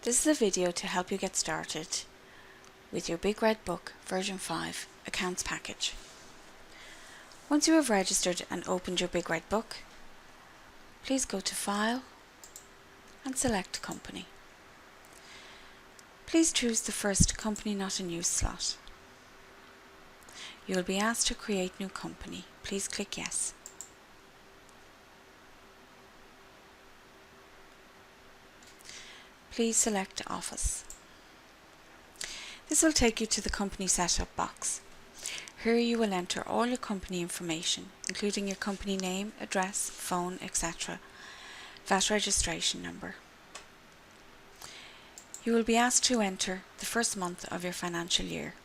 This is a video to help you get started with your Big Red Book version 5 accounts package. Once you have registered and opened your Big Red Book, please go to File and select Company. Please choose the first Company Not in Use slot. You will be asked to create new company. Please click Yes. Please select Office. This will take you to the company setup box. Here you will enter all your company information, including your company name, address, phone, etc., VAT registration number. You will be asked to enter the first month of your financial year.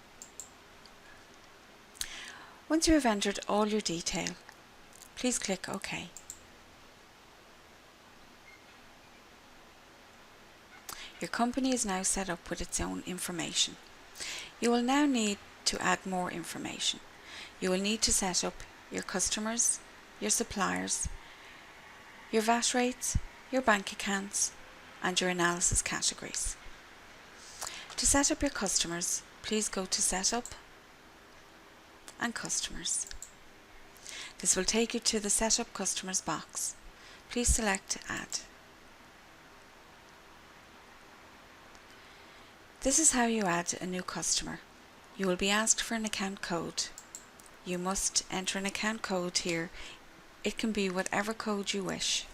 Once you have entered all your detail, please click OK. Your company is now set up with its own information. You will now need to add more information. You will need to set up your customers, your suppliers, your VAT rates, your bank accounts, and your analysis categories. To set up your customers, please go to Setup and Customers. This will take you to the Setup Customers box. Please select Add. This is how you add a new customer. You will be asked for an account code. You must enter an account code here. It can be whatever code you wish.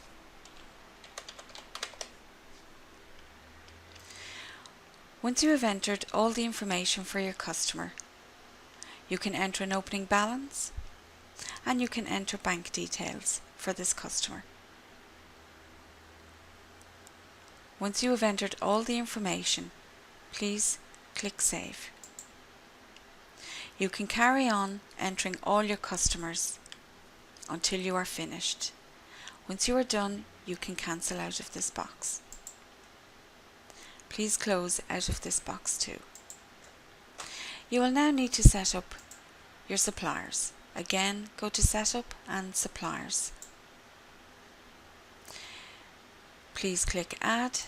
Once you have entered all the information for your customer, you can enter an opening balance and you can enter bank details for this customer. Once you have entered all the information, please click Save. You can carry on entering all your customers until you are finished. Once you are done, you can cancel out of this box. Please close out of this box too. You will now need to set up your suppliers. Again, go to Setup and Suppliers. Please click Add.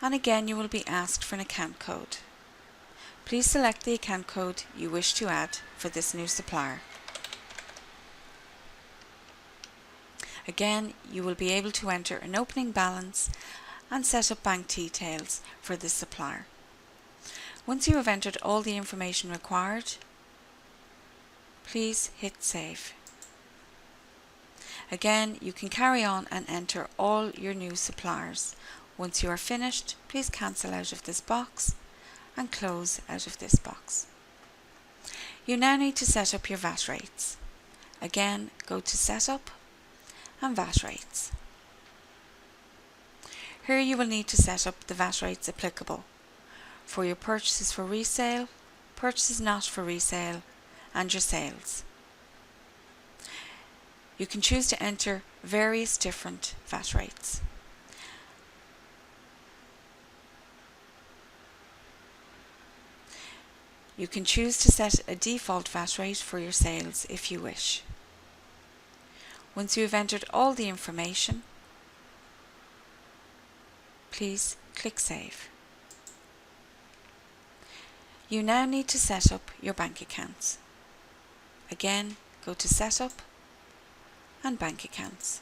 And again you will be asked for an account code. Please select the account code you wish to add for this new supplier. Again, you will be able to enter an opening balance and set up bank details for this supplier. Once you have entered all the information required, please hit Save. Again, you can carry on and enter all your new suppliers. Once you are finished, please cancel out of this box and close out of this box. You now need to set up your VAT rates. Again, go to Setup and VAT rates. Here you will need to set up the VAT rates applicable for your purchases for resale, purchases not for resale, and your sales. You can choose to enter various different VAT rates. You can choose to set a default VAT rate for your sales if you wish. Once you have entered all the information, please click Save. You now need to set up your bank accounts. Again, go to Setup and Bank Accounts.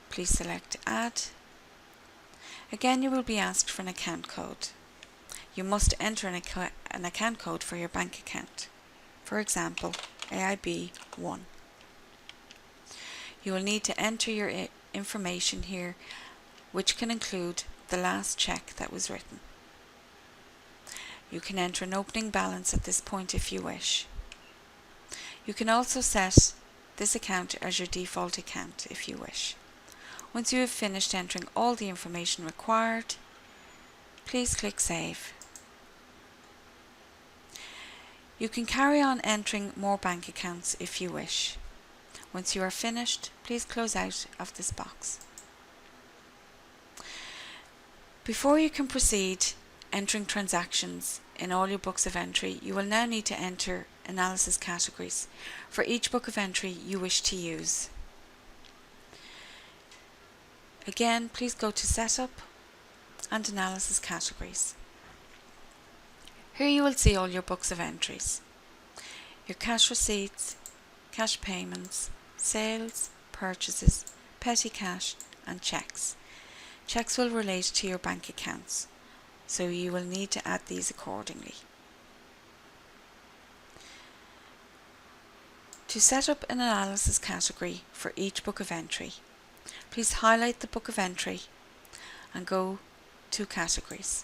Please select Add. Again, you will be asked for an account code. You must enter an account code for your bank account. For example, AIB1. You will need to enter your information here, which can include the last check that was written. You can enter an opening balance at this point if you wish. You can also set this account as your default account if you wish. Once you have finished entering all the information required, please click Save. You can carry on entering more bank accounts if you wish. Once you are finished, please close out of this box. Before you can proceed entering transactions in all your books of entry, you will now need to enter analysis categories for each book of entry you wish to use. Again, please go to Setup and Analysis Categories. Here you will see all your books of entries, your cash receipts, cash payments, sales, purchases, petty cash and cheques. Cheques will relate to your bank accounts, so you will need to add these accordingly. To set up an analysis category for each book of entry, please highlight the book of entry and go to Categories.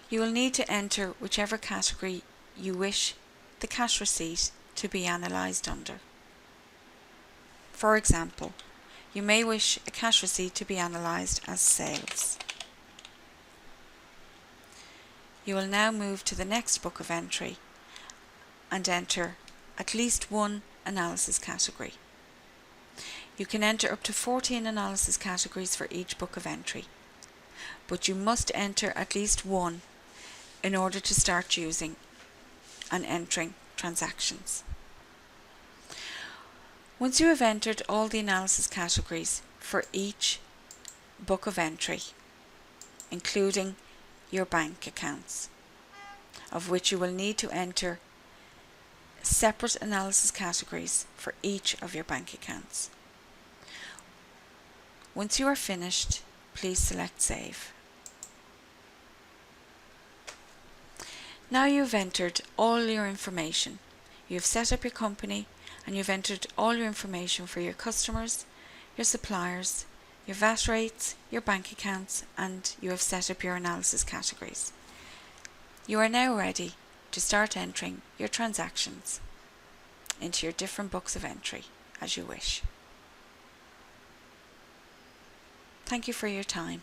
You will need to enter whichever category you wish the cash receipt to be analysed under. For example, you may wish a cash receipt to be analysed as sales. You will now move to the next book of entry and enter at least one analysis category. You can enter up to 14 analysis categories for each book of entry, but you must enter at least one in order to start using and entering transactions. Once you have entered all the analysis categories for each book of entry, including your bank accounts, of which you will need to enter separate analysis categories for each of your bank accounts. Once you are finished, please select Save. Now you've entered all your information. You've set up your company and you've entered all your information for your customers, your suppliers, your VAT rates, your bank accounts, and you have set up your analysis categories. You are now ready to start entering your transactions into your different books of entry as you wish. Thank you for your time.